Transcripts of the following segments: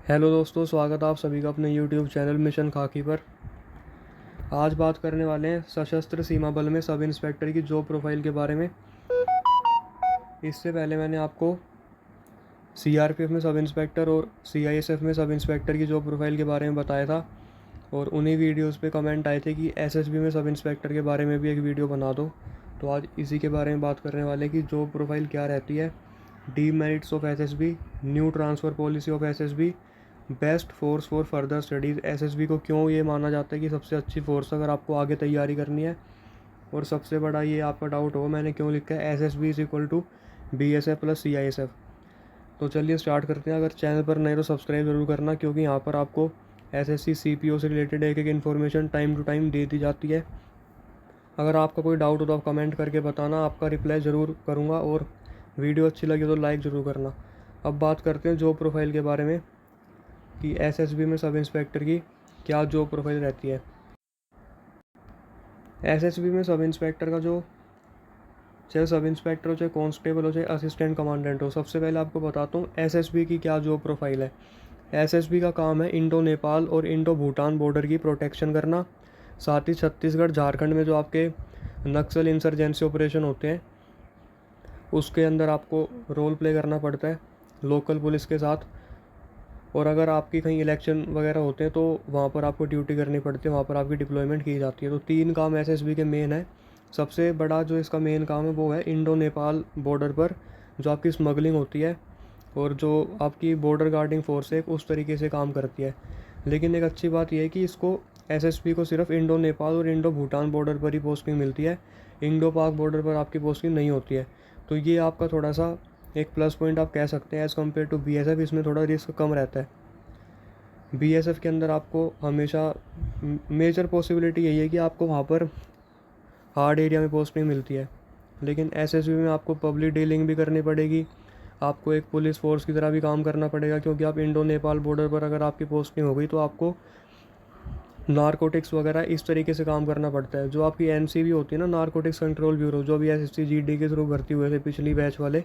Hello दोस्तों, स्वागत है आप सभी का अपने यूट्यूब चैनल मिशन खाकी पर। आज बात करने वाले हैं सशस्त्र सीमा बल में सब इंस्पेक्टर की जॉब प्रोफाइल के बारे में। इससे पहले मैंने आपको सीआरपीएफ में सब इंस्पेक्टर और सीआईएसएफ में सब इंस्पेक्टर की जॉब प्रोफाइल के बारे में बताया था, और उन्हीं वीडियोस पे कमेंट आए थे कि एसएसबी में सब इंस्पेक्टर के बारे में भी एक वीडियो बना दो। तो आज इसी के बारे में बात करने वाले कि जॉब प्रोफाइल क्या रहती है, demerits of SSB, new transfer policy of SSB, best force for further studies. SSB को क्यों ये माना जाता है कि सबसे अच्छी फोर्स अगर आपको आगे तैयारी करनी है। और सबसे बड़ा ये आपका डाउट हो मैंने क्यों लिखा है SSB is equal to BSF plus CISF. तो चलिए स्टार्ट करते हैं। अगर चैनल पर नए तो सब्सक्राइब ज़रूर करना, क्योंकि यहाँ पर आपको एसएससी सीपीओ से रिलेटेड एक एक इन्फॉर्मेशन टाइम टू टाइम दे दी जाती है। अगर आपका कोई डाउट हो तो आप कमेंट करके बताना, आपका रिप्लाई ज़रूर करूँगा। और वीडियो अच्छी लगी तो लाइक ज़रूर करना। अब बात करते हैं जॉब प्रोफाइल के बारे में कि एसएसबी में सब इंस्पेक्टर की क्या जॉब प्रोफाइल रहती है। एसएसबी में सब इंस्पेक्टर का जो, चाहे सब इंस्पेक्टर हो, चाहे कांस्टेबल हो, चाहे असिस्टेंट कमांडेंट हो, सबसे पहले आपको बताता हूँ एसएसबी की क्या जॉब प्रोफाइल है। एसएसबी का काम है इंडो नेपाल और इंडो भूटान बॉर्डर की प्रोटेक्शन करना। साथ ही छत्तीसगढ़ झारखंड में जो आपके नक्सल इंसर्जेंसी ऑपरेशन होते हैं उसके अंदर आपको रोल प्ले करना पड़ता है लोकल पुलिस के साथ। और अगर आपकी कहीं इलेक्शन वगैरह होते हैं तो वहाँ पर आपको ड्यूटी करनी पड़ती है, वहाँ पर आपकी डिप्लॉयमेंट की जाती है। तो 3 काम एसएसबी के मेन है। सबसे बड़ा जो इसका मेन काम है वो है इंडो नेपाल बॉर्डर पर जो आपकी स्मगलिंग होती है और जो आपकी बॉर्डर गार्डिंग फोर्स है उस तरीके से काम करती है। लेकिन एक अच्छी बात यह है कि इसको एसएसबी को सिर्फ इंडो नेपाल और इंडो भूटान बॉर्डर पर ही पोस्टिंग मिलती है, इंडो पाक बॉर्डर पर आपकी पोस्टिंग नहीं होती है। तो ये आपका थोड़ा सा एक प्लस पॉइंट आप कह सकते हैं एज़ कम्पेयर टू बीएसएफ। इसमें थोड़ा रिस्क कम रहता है। बीएसएफ के अंदर आपको हमेशा मेजर पॉसिबिलिटी यही है कि आपको वहाँ पर हार्ड एरिया में पोस्टिंग मिलती है, लेकिन एसएसबी में आपको पब्लिक डीलिंग भी करनी पड़ेगी, आपको एक पुलिस फोर्स की तरह भी काम करना पड़ेगा, क्योंकि आप इंडो नेपाल बॉर्डर पर अगर आपकी पोस्टिंग हो गई तो आपको नारकोटिक्स वगैरह इस तरीके से काम करना पड़ता है। जो आपकी एनसीबी होती है ना, नारकोटिक्स कंट्रोल ब्यूरो, जो भी एसएससी जीडी के थ्रू भर्ती हुए थे पिछली बैच वाले,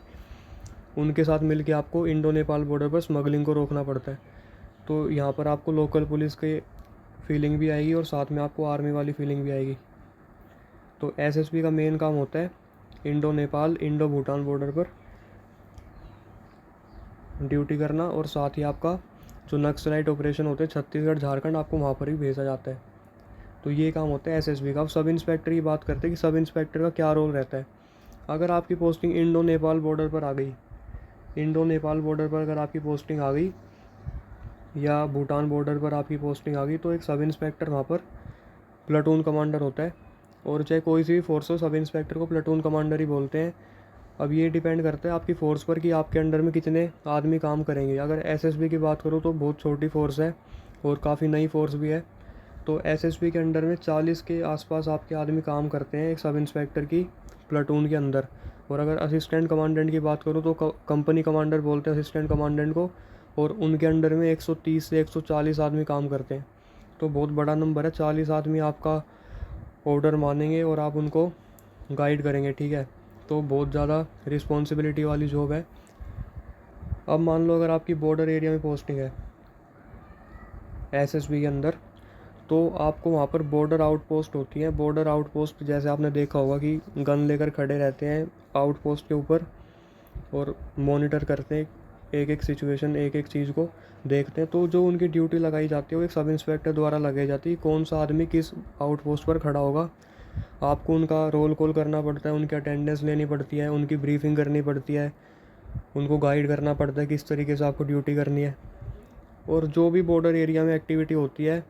उनके साथ मिलकर आपको इंडो नेपाल बॉर्डर पर स्मगलिंग को रोकना पड़ता है। तो यहाँ पर आपको लोकल पुलिस के फीलिंग भी आएगी और साथ में आपको आर्मी वाली फीलिंग भी आएगी। तो एसएसबी का मेन काम होता है Indo Nepal Indo Bhutan border पर ड्यूटी करना, और साथ ही आपका जो नक्सलाइट ऑपरेशन होते हैं छत्तीसगढ़ झारखंड, आपको वहाँ पर भी भेजा जाता है। तो ये काम होता है एसएसबी का। अब सब इंस्पेक्टर की बात करते हैं कि सब इंस्पेक्टर का क्या रोल रहता है। अगर आपकी पोस्टिंग इंडो नेपाल बॉर्डर पर आ गई, इंडो नेपाल बॉर्डर पर अगर आपकी पोस्टिंग आ गई या भूटान बॉर्डर पर आपकी पोस्टिंग आ गई, तो एक सब इंस्पेक्टर वहाँ पर प्लाटून कमांडर होता है। और चाहे कोई सी भी फोर्स हो, सब इंस्पेक्टर को प्लाटून कमांडर ही बोलते हैं। अब ये डिपेंड करता है आपकी फ़ोर्स पर कि आपके अंडर में कितने आदमी काम करेंगे। अगर एसएसबी की बात करूँ तो बहुत छोटी फ़ोर्स है और काफ़ी नई फ़ोर्स भी है। तो एसएसबी के अंडर में 40 के आसपास आपके आदमी काम करते हैं एक सब इंस्पेक्टर की प्लाटून के अंदर। और अगर असिस्टेंट कमांडेंट की बात करूँ तो कंपनी कमांडर बोलते हैं असिस्टेंट कमांडेंट को, और उनके अंडर में 130 से 140 आदमी काम करते हैं। तो बहुत बड़ा नंबर है। 40 आदमी आपका ऑर्डर मानेंगे और आप उनको गाइड करेंगे, ठीक है। तो बहुत ज़्यादा रिस्पॉन्सिबिलिटी वाली जॉब है। अब मान लो अगर आपकी बॉर्डर एरिया में पोस्टिंग है एसएसबी के अंदर, तो आपको वहाँ पर बॉर्डर आउटपोस्ट होती हैं। बॉर्डर आउटपोस्ट जैसे आपने देखा होगा कि गन लेकर खड़े रहते हैं आउटपोस्ट के ऊपर और मॉनिटर करते हैं, एक एक सिचुएशन एक एक चीज़ को देखते हैं। तो जो उनकी ड्यूटी लगाई जाती है वो एक सब इंस्पेक्टर द्वारा लगाई जाती है। कौन सा आदमी किस आउटपोस्ट पर खड़ा होगा, आपको उनका रोल कॉल करना पड़ता है, उनकी अटेंडेंस लेनी पड़ती है, उनकी ब्रीफिंग करनी पड़ती है, उनको गाइड करना पड़ता है किस तरीके से आपको ड्यूटी करनी है। और जो भी बॉर्डर एरिया में एक्टिविटी होती है,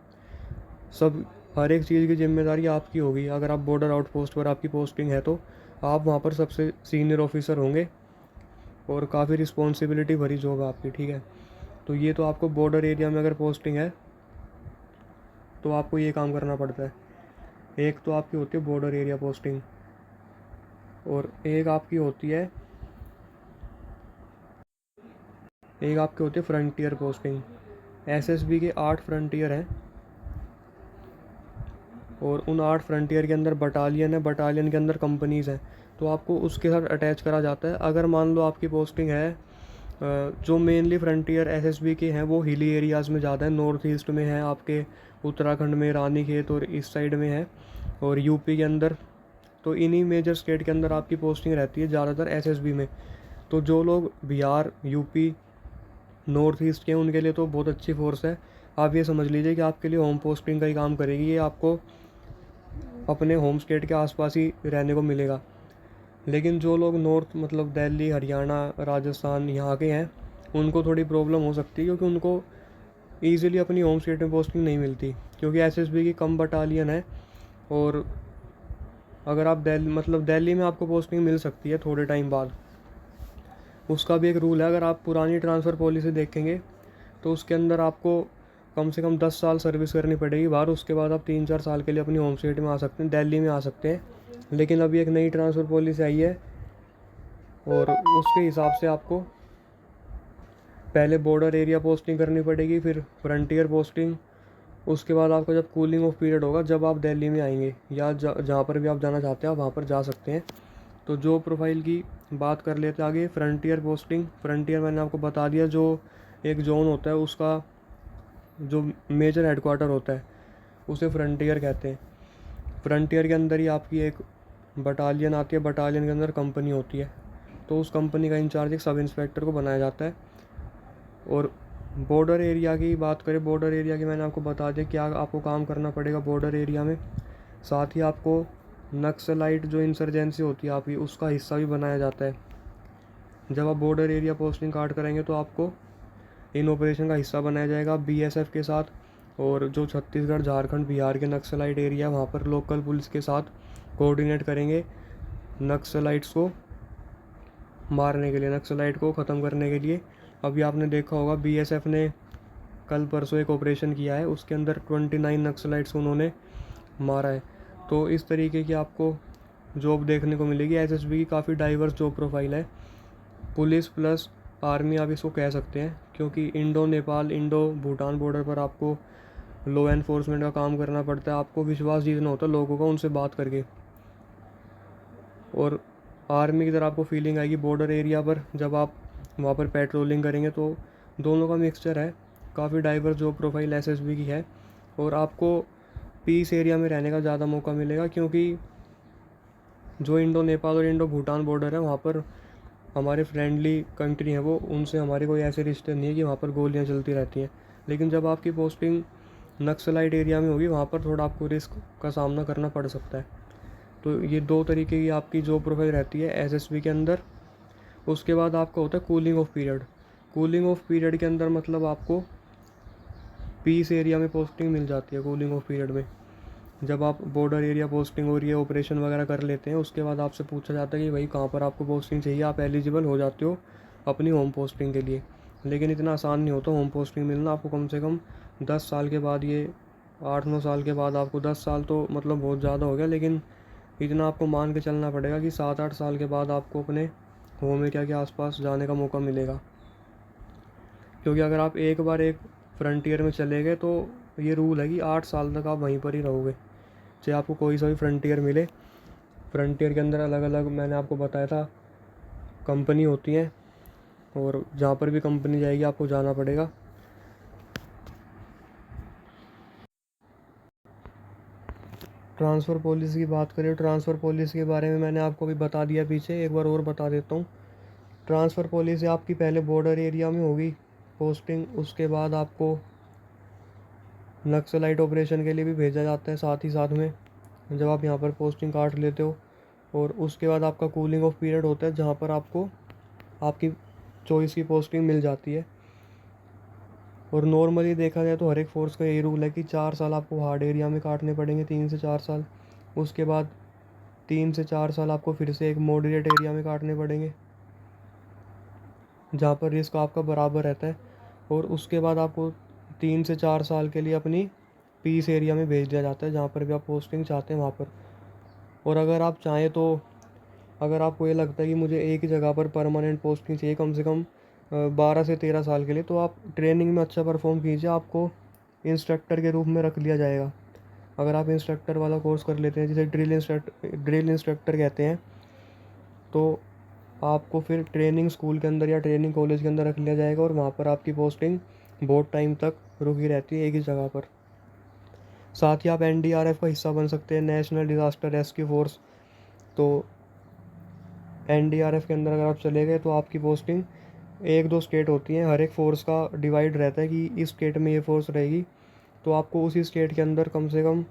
सब हर एक चीज़ की जिम्मेदारी आपकी होगी। अगर आप बॉर्डर आउटपोस्ट पर आपकी पोस्टिंग है तो आप वहाँ पर सबसे सीनियर ऑफिसर होंगे और काफ़ी रिस्पॉन्सिबिलिटी भरी जॉब है आपकी, ठीक है। तो ये तो आपको बॉर्डर एरिया में अगर पोस्टिंग है तो आपको ये काम करना पड़ता है। एक तो आपकी होती है बॉर्डर एरिया पोस्टिंग, और एक आपकी होती है फ्रंटियर पोस्टिंग। एसएसबी के 8 फ्रंटियर हैं और उन 8 फ्रंटियर के अंदर बटालियन है, बटालियन के अंदर कंपनीज़ हैं। तो आपको उसके साथ अटैच करा जाता है। अगर मान लो आपकी पोस्टिंग है जो मेनली फ्रंटियर एसएसबी के हैं वो हिली एरियाज़ में ज़्यादा है, नॉर्थ ईस्ट में है आपके, उत्तराखंड में रानीखेत और इस साइड में है, और यूपी के अंदर। तो इन्हीं मेजर स्टेट के अंदर आपकी पोस्टिंग रहती है ज़्यादातर एसएसबी में। तो जो लोग बिहार, यूपी, नॉर्थ ईस्ट के हैं उनके लिए तो बहुत अच्छी फोर्स है। आप ये समझ लीजिए कि आपके लिए होम पोस्टिंग का ही काम करेगी, ये आपको अपने होम स्टेट के आसपास ही रहने को मिलेगा। लेकिन जो लोग नॉर्थ मतलब दिल्ली, हरियाणा, राजस्थान यहाँ के हैं उनको थोड़ी प्रॉब्लम हो सकती है, क्योंकि उनको ईज़िली अपनी होम स्टेट में पोस्टिंग नहीं मिलती, क्योंकि एसएसबी की कम बटालियन है। और अगर आप दिल्ली में आपको पोस्टिंग मिल सकती है थोड़े टाइम बाद। उसका भी एक रूल है, अगर आप पुरानी ट्रांसफ़र पॉलिसी देखेंगे तो उसके अंदर आपको कम से कम 10 साल सर्विस करनी पड़ेगी बाहर, उसके बाद आप 3-4 साल के लिए अपनी होम स्टेट में आ सकते हैं, दिल्ली में आ सकते हैं। लेकिन अभी एक नई ट्रांसफ़र पॉलिसी आई है और उसके हिसाब से आपको पहले बॉर्डर एरिया पोस्टिंग करनी पड़ेगी, फिर फ्रंटियर पोस्टिंग, उसके बाद आपका जब कूलिंग ऑफ पीरियड होगा जब आप दिल्ली में आएंगे, या जहाँ पर भी आप जाना चाहते हैं आप वहाँ पर जा सकते हैं। तो जो प्रोफाइल की बात कर लेते हैं आगे, फ्रंटियर पोस्टिंग। फ्रंटियर मैंने आपको बता दिया, जो एक जोन होता है उसका जो मेजर हेडक्वार्टर होता है उसे फ्रंटियर कहते हैं। फ्रंटियर के अंदर ही आपकी एक बटालियन आती है, बटालियन के अंदर कंपनी होती है, तो उस कंपनी का इंचार्ज एक सब इंस्पेक्टर को बनाया जाता है। और बॉर्डर एरिया की बात करें, बॉर्डर एरिया की मैंने आपको बता दिया क्या आपको काम करना पड़ेगा बॉर्डर एरिया में। साथ ही आपको नक्सलाइट जो इंसर्जेंसी होती है आपकी, उसका हिस्सा भी बनाया जाता है। जब आप बॉर्डर एरिया पोस्टिंग कार्ड कराएंगे तो आपको इन ऑपरेशन का हिस्सा बनाया जाएगा बीएसएफ के साथ, और जो छत्तीसगढ़, झारखंड, बिहार के नक्सलाइट एरिया वहाँ पर लोकल पुलिस के साथ कोऑर्डिनेट करेंगे नक्सलाइट्स को मारने के लिए, नक्सलाइट को ख़त्म करने के लिए। अभी आपने देखा होगा बीएसएफ ने कल परसों एक ऑपरेशन किया है, उसके अंदर 29 नक्सलाइट्स उन्होंने मारा है। तो इस तरीके की आपको जॉब देखने को मिलेगी। एसएसबी की काफ़ी डाइवर्स जॉब प्रोफाइल है, पुलिस प्लस आर्मी आप इसको कह सकते हैं, क्योंकि Indo Nepal, Indo Bhutan border पर आपको लॉ एनफोर्समेंट का काम करना पड़ता है। आपको विश्वास जीतना होता है लोगों का उनसे बात करके, और आर्मी की तरह आपको फीलिंग आएगी बॉर्डर एरिया पर जब आप वहाँ पर पेट्रोलिंग करेंगे। तो दोनों का मिक्सचर है, काफ़ी डाइवर्स जॉब प्रोफाइल एसएसबी की है। और आपको पीस एरिया में रहने का ज़्यादा मौका मिलेगा, क्योंकि जो इंडो नेपाल और इंडो भूटान बॉर्डर है वहाँ पर हमारे फ्रेंडली कंट्री हैं वो, उनसे हमारे कोई ऐसे रिश्ते नहीं है कि वहाँ पर गोलियाँ चलती रहती हैं। लेकिन जब आपकी पोस्टिंग नक्सलाइट एरिया में होगी वहाँ पर थोड़ा आपको रिस्क का सामना करना पड़ सकता है। तो ये दो तरीके की आपकी जॉब प्रोफाइल रहती है एसएसबी के अंदर। उसके बाद आपका होता है cooling of period. Cooling of period के अंदर मतलब आपको पीस एरिया में पोस्टिंग मिल जाती है। कूलिंग ऑफ पीरियड में जब आप बॉर्डर एरिया पोस्टिंग हो रही है, ऑपरेशन वगैरह कर लेते हैं, उसके बाद आपसे पूछा जाता है कि भाई कहाँ पर आपको पोस्टिंग चाहिए, आप एलिजिबल हो जाते हो अपनी होम पोस्टिंग के लिए। लेकिन इतना आसान नहीं होता होम पोस्टिंग मिलना, आपको कम से कम 10 साल के बाद, ये 8-9 साल के बाद आपको, 10 साल तो मतलब बहुत ज़्यादा हो गया, लेकिन इतना आपको मान के चलना पड़ेगा कि 7-8 साल के बाद आपको अपने होम एरिया के आसपास जाने का मौका मिलेगा। क्योंकि अगर आप एक बार एक फ्रंटियर में चले गए तो ये रूल है कि 8 साल तक आप वहीं पर ही रहोगे, चाहे आपको कोई सा भी फ्रंटियर मिले। फ्रंटियर के अंदर अलग अलग मैंने आपको बताया था कंपनी होती हैं, और जहाँ पर भी कंपनी जाएगी आपको जाना पड़ेगा। ट्रांसफ़र पॉलिसी की बात करें, ट्रांसफ़र पॉलिसी के बारे में मैंने आपको भी बता दिया पीछे, एक बार और बता देता हूँ। ट्रांसफ़र पॉलिसी आपकी पहले बॉर्डर एरिया में होगी पोस्टिंग, उसके बाद आपको नक्सलाइट ऑपरेशन के लिए भी भेजा जाता है साथ ही साथ में, जब आप यहाँ पर पोस्टिंग काट लेते हो। और उसके बाद आपका कूलिंग ऑफ पीरियड होता है, जहाँ पर आपको आपकी चॉइस की पोस्टिंग मिल जाती है। और नॉर्मली देखा जाए तो हर एक फोर्स का यही रूल है कि 4 साल आपको हार्ड एरिया में काटने पड़ेंगे, 3 से 4 साल। उसके बाद 3 से 4 साल आपको फिर से एक मॉडरेट एरिया में काटने पड़ेंगे, जहाँ पर रिस्क आपका बराबर रहता है। और उसके बाद आपको 3 से 4 साल के लिए अपनी पीस एरिया में भेज दिया जाता है, जहाँ पर भी आप पोस्टिंग चाहते हैं वहाँ पर। और अगर आप चाहें तो, अगर आपको ये लगता है कि मुझे एक ही जगह पर परमानेंट पोस्टिंग चाहिए कम से कम 12 से 13 साल के लिए, तो आप ट्रेनिंग में अच्छा परफॉर्म कीजिए, आपको इंस्ट्रक्टर के रूप में रख लिया जाएगा। अगर आप इंस्ट्रक्टर वाला कोर्स कर लेते हैं, जिसे ड्रिल इंस्ट्रक्टर कहते हैं, तो आपको फिर ट्रेनिंग स्कूल के अंदर या ट्रेनिंग कॉलेज के अंदर रख लिया जाएगा और वहाँ पर आपकी पोस्टिंग बहुत टाइम तक रुकी रहती है एक ही जगह पर। साथ ही आप एनडीआरएफ का हिस्सा बन सकते हैं, नेशनल डिज़ास्टर रेस्क्यू फोर्स। तो एनडीआरएफ के अंदर अगर आप चले गए तो आपकी पोस्टिंग 1-2 स्टेट होती हैं, हर एक फोर्स का डिवाइड रहता है कि इस स्टेट में ये फोर्स रहेगी। तो आपको उसी स्टेट के अंदर कम से कम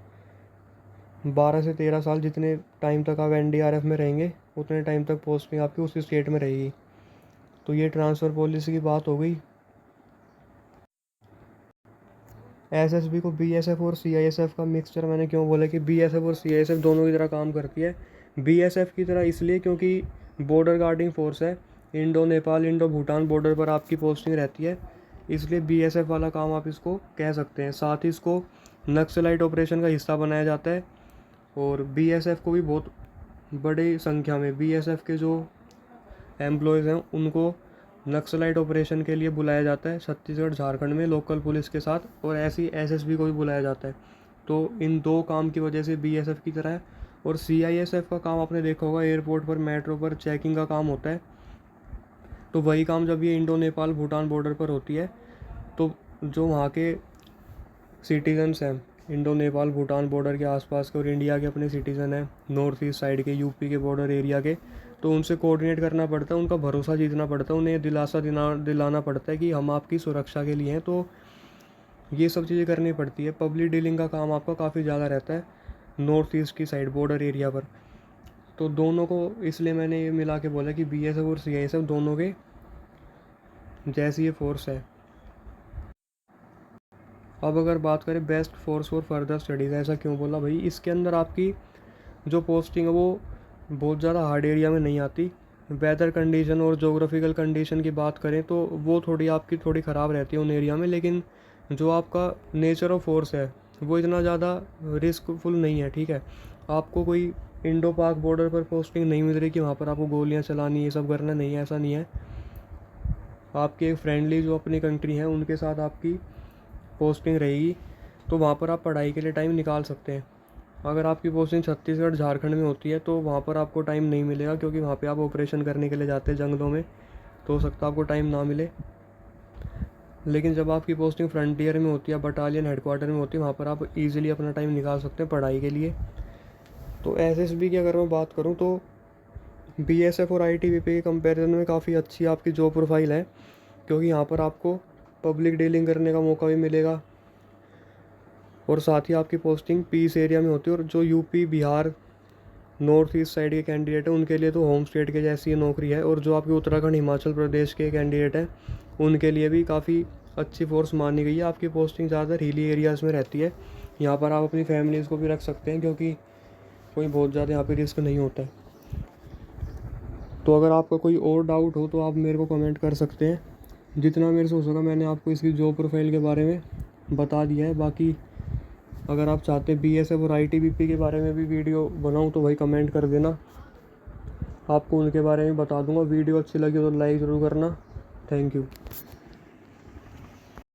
12 से 13 साल, जितने टाइम तक आप एनडीआरएफ में रहेंगे उतने टाइम तक पोस्टिंग आपकी उसी स्टेट में रहेगी। तो ये ट्रांसफ़र पॉलिसी की बात हो गई। एसएसबी को बीएसएफ और सीआईएसएफ का मिक्सचर मैंने क्यों बोला कि बीएसएफ और सीआईएसएफ दोनों की तरह काम करती है। बीएसएफ की तरह इसलिए क्योंकि बॉर्डर गार्डिंग फोर्स है, Indo Nepal Indo Bhutan border पर आपकी पोस्टिंग रहती है, इसलिए बीएसएफ वाला काम आप इसको कह सकते हैं। साथ ही इसको नक्सलाइट ऑपरेशन का हिस्सा बनाया जाता है और बीएसएफ को भी बहुत बड़ी संख्या में बीएसएफ के जो एम्प्लॉयज़ हैं उनको नक्सलाइट ऑपरेशन के लिए बुलाया जाता है छत्तीसगढ़ झारखंड में लोकल पुलिस के साथ, और ऐसी एसएसबी को भी बुलाया जाता है। तो इन दो काम की वजह से बीएसएफ की तरह है। और सीआईएसएफ का काम आपने देखा होगा, एयरपोर्ट पर मेट्रो पर चेकिंग का काम होता है। तो वही काम जब ये इंडो नेपाल भूटान बॉर्डर पर होती है तो जो वहाँ के सिटीजन्स हैं इंडो नेपाल भूटान बॉर्डर के आसपास के और इंडिया के अपने सिटीज़न हैं नॉर्थ ईस्ट साइड के यूपी के बॉर्डर एरिया के, तो उनसे कोऑर्डिनेट करना पड़ता है, उनका भरोसा जीतना पड़ता है, उन्हें दिलासा दिलाना पड़ता है कि हम आपकी सुरक्षा के लिए हैं। तो ये सब चीज़ें करनी पड़ती है। पब्लिक डीलिंग का काम आपका काफ़ी ज़्यादा रहता है नॉर्थ ईस्ट की साइड बॉर्डर एरिया पर। तो दोनों को इसलिए मैंने ये मिला के बोला कि बीएसएफ और सीआईएसएफ दोनों के जैसी ये फोर्स है। अब अगर बात करें best force for further studies, ऐसा क्यों बोला भाई, इसके अंदर आपकी जो पोस्टिंग है वो बहुत ज़्यादा हार्ड एरिया में नहीं आती। वेदर कंडीशन और जोग्राफिकल कंडीशन की बात करें तो वो थोड़ी ख़राब रहती है उन एरिया में, लेकिन जो आपका नेचर ऑफ फोर्स है वो इतना ज़्यादा रिस्कफुल नहीं है। ठीक है, आपको कोई इंडो पाक बॉर्डर पर पोस्टिंग नहीं मिल रही कि वहाँ पर आपको गोलियाँ चलानी ये सब करना नहीं है, ऐसा नहीं है। आपके एक फ्रेंडली जो अपनी कंट्री है उनके साथ आपकी पोस्टिंग रहेगी, तो वहाँ पर आप पढ़ाई के लिए टाइम निकाल सकते हैं। अगर आपकी पोस्टिंग छत्तीसगढ़ झारखंड में होती है तो वहाँ पर आपको टाइम नहीं मिलेगा, क्योंकि वहाँ पे आप ऑपरेशन करने के लिए जाते हैं जंगलों में, तो हो सकता है आपको टाइम ना मिले। लेकिन जब आपकी पोस्टिंग फ्रंटियर में होती है, बटालियन हेडक्वार्टर में होती है, वहाँ पर आप ईजिली अपना टाइम निकाल सकते हैं पढ़ाई के लिए। तो एसएसबी की अगर मैं बात करूँ तो बीएसएफ और आईटीबीपी के कंपैरिजन में काफ़ी अच्छी आपकी जॉब प्रोफाइल है, क्योंकि यहाँ पर आपको पब्लिक डीलिंग करने का मौका भी मिलेगा और साथ ही आपकी पोस्टिंग पीस एरिया में होती है। और जो UP Bihar north east side के कैंडिडेट हैं उनके लिए तो होम स्टेट के जैसी ये नौकरी है, और जो आपके उत्तराखंड हिमाचल प्रदेश के कैंडिडेट हैं उनके लिए भी काफ़ी अच्छी फोर्स मानी गई है। आपकी पोस्टिंग ज़्यादातर हिली एरियाज़ में रहती है, यहाँ पर आप अपनी फैमिलीज़ को भी रख सकते हैं क्योंकि कोई बहुत ज़्यादा यहाँ पर रिस्क नहीं होता है। तो अगर आपका कोई और डाउट हो तो आप मेरे को कमेंट कर सकते हैं। जितना मेरे से हो सका मैंने आपको इसकी जॉब प्रोफाइल के बारे में बता दिया है। बाकी अगर आप चाहते हैं बीएसएफ और आईटीबीपी के बारे में भी वीडियो बनाऊं तो भाई कमेंट कर देना, आपको उनके बारे में बता दूंगा। वीडियो अच्छी लगी तो लाइक ज़रूर करना। Thank you.